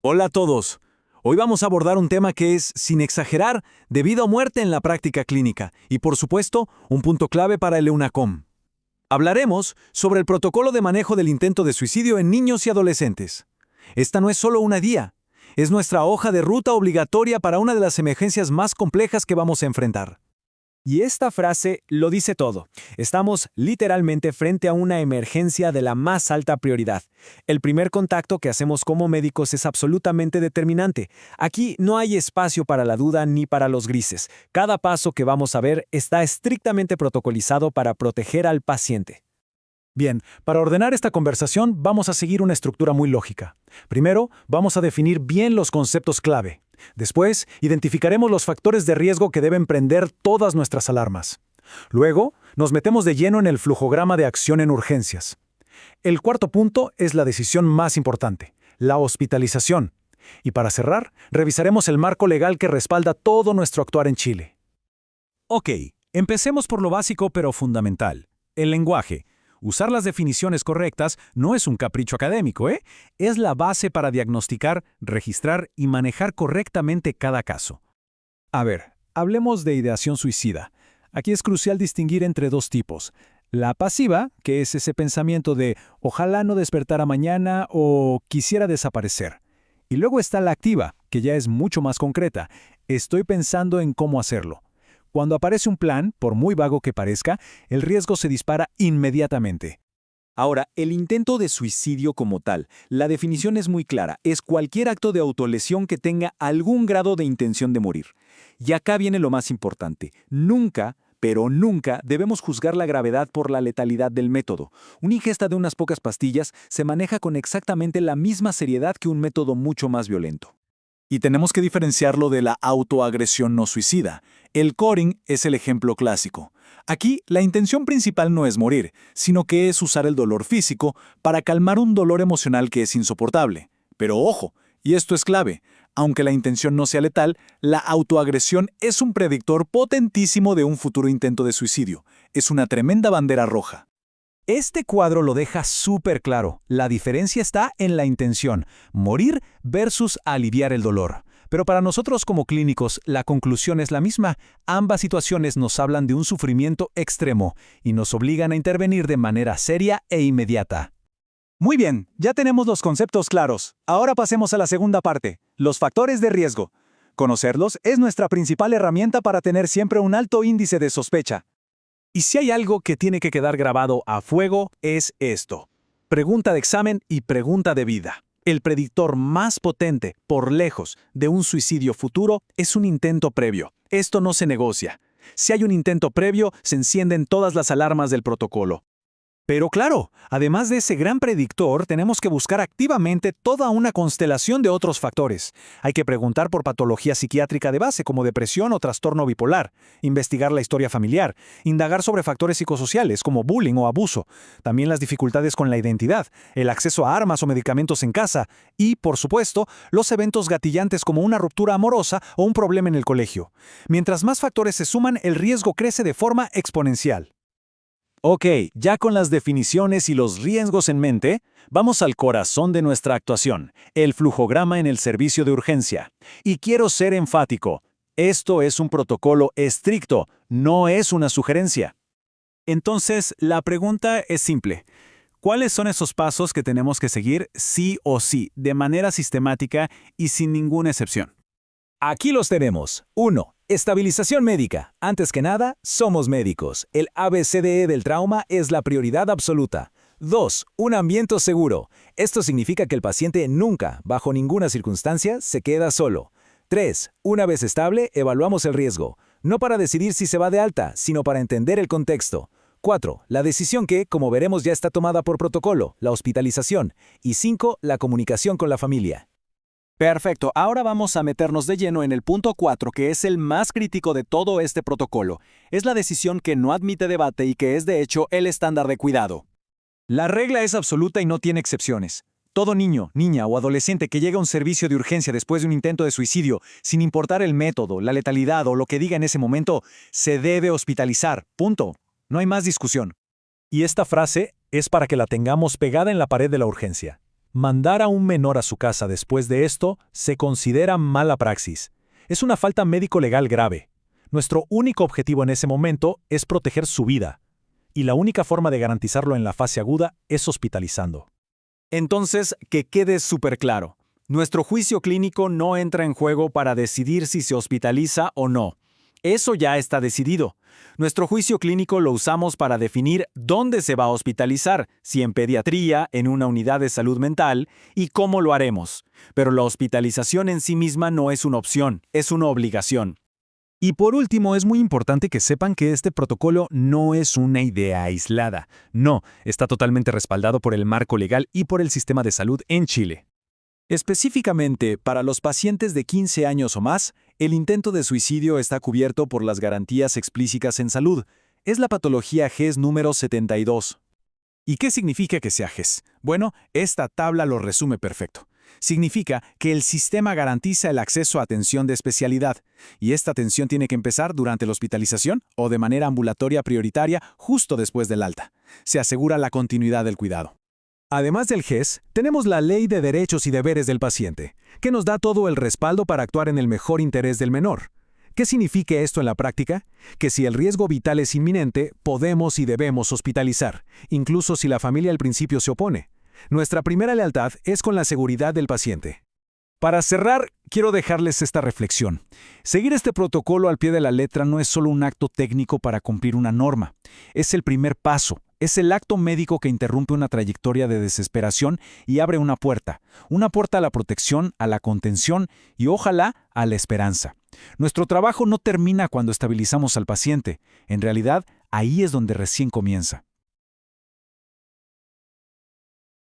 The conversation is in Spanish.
Hola a todos. Hoy vamos a abordar un tema que es, sin exagerar, de vida o muerte en la práctica clínica y, por supuesto, un punto clave para el EUNACOM. Hablaremos sobre el protocolo de manejo del intento de suicidio en niños y adolescentes. Esta no es solo una guía, es nuestra hoja de ruta obligatoria para una de las emergencias más complejas que vamos a enfrentar. Y esta frase lo dice todo. Estamos literalmente frente a una emergencia de la más alta prioridad. El primer contacto que hacemos como médicos es absolutamente determinante. Aquí no hay espacio para la duda ni para los grises. Cada paso que vamos a ver está estrictamente protocolizado para proteger al paciente. Bien, para ordenar esta conversación vamos a seguir una estructura muy lógica. Primero, vamos a definir bien los conceptos clave. Después, identificaremos los factores de riesgo que deben prender todas nuestras alarmas. Luego, nos metemos de lleno en el flujograma de acción en urgencias. El cuarto punto es la decisión más importante, la hospitalización. Y para cerrar, revisaremos el marco legal que respalda todo nuestro actuar en Chile. Ok, empecemos por lo básico pero fundamental, el lenguaje. Usar las definiciones correctas no es un capricho académico, ¿eh? Es la base para diagnosticar, registrar y manejar correctamente cada caso. A ver, hablemos de ideación suicida. Aquí es crucial distinguir entre dos tipos. La pasiva, que es ese pensamiento de ojalá no despertara mañana o quisiera desaparecer. Y luego está la activa, que ya es mucho más concreta. Estoy pensando en cómo hacerlo. Cuando aparece un plan, por muy vago que parezca, el riesgo se dispara inmediatamente. Ahora, el intento de suicidio como tal, la definición es muy clara, es cualquier acto de autolesión que tenga algún grado de intención de morir. Y acá viene lo más importante, nunca, pero nunca debemos juzgar la gravedad por la letalidad del método. Una ingesta de unas pocas pastillas se maneja con exactamente la misma seriedad que un método mucho más violento. Y tenemos que diferenciarlo de la autoagresión no suicida. El coring es el ejemplo clásico. Aquí, la intención principal no es morir, sino que es usar el dolor físico para calmar un dolor emocional que es insoportable. Pero ojo, y esto es clave, aunque la intención no sea letal, la autoagresión es un predictor potentísimo de un futuro intento de suicidio. Es una tremenda bandera roja. Este cuadro lo deja súper claro. La diferencia está en la intención, morir versus aliviar el dolor. Pero para nosotros como clínicos, la conclusión es la misma. Ambas situaciones nos hablan de un sufrimiento extremo y nos obligan a intervenir de manera seria e inmediata. Muy bien, ya tenemos los conceptos claros. Ahora pasemos a la segunda parte, los factores de riesgo. Conocerlos es nuestra principal herramienta para tener siempre un alto índice de sospecha. Y si hay algo que tiene que quedar grabado a fuego, es esto. Pregunta de examen y pregunta de vida. El predictor más potente, por lejos, de un suicidio futuro es un intento previo. Esto no se negocia. Si hay un intento previo, se encienden todas las alarmas del protocolo. Pero claro, además de ese gran predictor, tenemos que buscar activamente toda una constelación de otros factores. Hay que preguntar por patología psiquiátrica de base, como depresión o trastorno bipolar, investigar la historia familiar, indagar sobre factores psicosociales, como bullying o abuso, también las dificultades con la identidad, el acceso a armas o medicamentos en casa y, por supuesto, los eventos gatillantes como una ruptura amorosa o un problema en el colegio. Mientras más factores se suman, el riesgo crece de forma exponencial. Ok, ya con las definiciones y los riesgos en mente, vamos al corazón de nuestra actuación, el flujograma en el servicio de urgencia. Y quiero ser enfático, esto es un protocolo estricto, no es una sugerencia. Entonces, la pregunta es simple. ¿Cuáles son esos pasos que tenemos que seguir sí o sí, de manera sistemática y sin ninguna excepción? Aquí los tenemos. 1. Estabilización médica. Antes que nada, somos médicos. El ABCDE del trauma es la prioridad absoluta. 2. Un ambiente seguro. Esto significa que el paciente nunca, bajo ninguna circunstancia, se queda solo. 3. Una vez estable, evaluamos el riesgo. No para decidir si se va de alta, sino para entender el contexto. 4. La decisión que, como veremos, ya está tomada por protocolo, la hospitalización. Y 5. La comunicación con la familia. Perfecto, ahora vamos a meternos de lleno en el punto 4, que es el más crítico de todo este protocolo. Es la decisión que no admite debate y que es de hecho el estándar de cuidado. La regla es absoluta y no tiene excepciones. Todo niño, niña o adolescente que llega a un servicio de urgencia después de un intento de suicidio, sin importar el método, la letalidad o lo que diga en ese momento, se debe hospitalizar. Punto. No hay más discusión. Y esta frase es para que la tengamos pegada en la pared de la urgencia. Mandar a un menor a su casa después de esto se considera mala praxis. Es una falta médico-legal grave. Nuestro único objetivo en ese momento es proteger su vida. Y la única forma de garantizarlo en la fase aguda es hospitalizando. Entonces, que quede súper claro. Nuestro juicio clínico no entra en juego para decidir si se hospitaliza o no. Eso ya está decidido. Nuestro juicio clínico lo usamos para definir dónde se va a hospitalizar, si en pediatría, en una unidad de salud mental, y cómo lo haremos. Pero la hospitalización en sí misma no es una opción, es una obligación. Y por último, es muy importante que sepan que este protocolo no es una idea aislada. No, está totalmente respaldado por el marco legal y por el sistema de salud en Chile. Específicamente, para los pacientes de 15 años o más, el intento de suicidio está cubierto por las garantías explícitas en salud. Es la patología GES número 72. ¿Y qué significa que sea GES? Bueno, esta tabla lo resume perfecto. Significa que el sistema garantiza el acceso a atención de especialidad, y esta atención tiene que empezar durante la hospitalización o de manera ambulatoria prioritaria justo después del alta. Se asegura la continuidad del cuidado. Además del GES, tenemos la Ley de Derechos y Deberes del Paciente, que nos da todo el respaldo para actuar en el mejor interés del menor. ¿Qué significa esto en la práctica? Que si el riesgo vital es inminente, podemos y debemos hospitalizar, incluso si la familia al principio se opone. Nuestra primera lealtad es con la seguridad del paciente. Para cerrar, quiero dejarles esta reflexión. Seguir este protocolo al pie de la letra no es solo un acto técnico para cumplir una norma. Es el primer paso. Es el acto médico que interrumpe una trayectoria de desesperación y abre una puerta a la protección, a la contención y ojalá a la esperanza. Nuestro trabajo no termina cuando estabilizamos al paciente. En realidad, ahí es donde recién comienza.